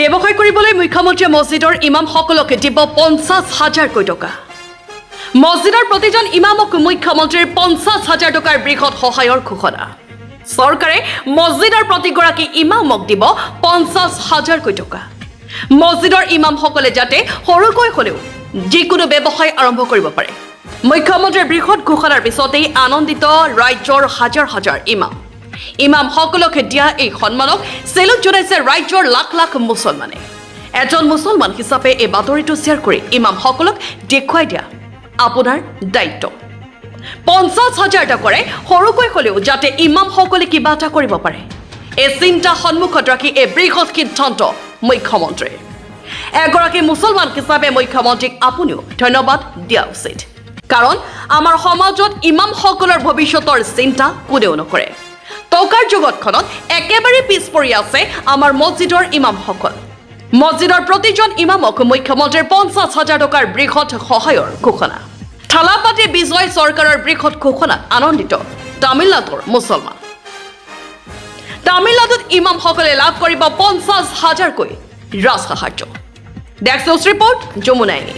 ব্যৱসায় কৰিবলৈ মুখ্যমন্ত্ৰীয়ে মছজিদৰ ইমামসকলকে দিব 50,000 টকা। মছজিদৰ প্ৰতিজন ইমামক মুখ্যমন্ত্ৰীৰ 50,000 টকাৰ বৃহৎ সহায়ৰ ঘোষণা। চৰকাৰে মছজিদৰ প্ৰতিগৰাকী ইমামক দিব 50,000 টকা। মছজিদৰ ইমামসকলে যাতে সৰুকৈ হ'লেও যিকোনো ব্যৱসায় আৰম্ভ কৰিব পাৰে। মুখ্যমন্ত্ৰীৰ বৃহৎ ঘোষণাৰ পিছতেই আনন্দিত ৰাজ্যৰ হাজাৰ হাজাৰ ইমামসকলকে দিয়া এই সন্মানক চেলুট জনাইছে ৰাজ্যৰ লাখ লাখ মুছলমানে। এজন মুছলমান হিচাপে এই বাতৰিটো শ্বেয়াৰ কৰি ইমামসকলক দেখুৱাই দিয়া আপোনাৰ দায়িত্ব। 50,000 টকাৰে সৰুকৈ হ'লেও যাতে ইমামসকলে কিবা এটা কৰিব পাৰে, এই চিন্তা সন্মুখত ৰাখি এই বৃহৎ সিদ্ধান্ত মুখ্যমন্ত্ৰীৰ। এগৰাকী মুছলমান হিচাপে মুখ্যমন্ত্ৰীক আপুনিও ধন্যবাদ দিয়া উচিত, কাৰণ আমাৰ সমাজত ইমামসকলৰ ভৱিষ্যতৰ চিন্তা কোনেও নকৰে। টকাৰ জগতখনত একেবাৰে পিছ পৰি আছে আমাৰ মছজিদৰ ইমামসকল। মছজিদৰ প্ৰতিজন ইমামক মুখ্যমন্ত্ৰীৰ 50,000 টকাৰ বৃহৎ সহায়ৰ ঘোষণা। থালাপাতি বিজয় চৰকাৰৰ বৃহৎ ঘোষণাত আনন্দিত তামিলনাডুৰ মুছলমান। তামিলনাডুত ইমামসকলে লাভ কৰিব 50,000কৈ ৰাজ সাহায্য। Desk news report যমুনাইনী।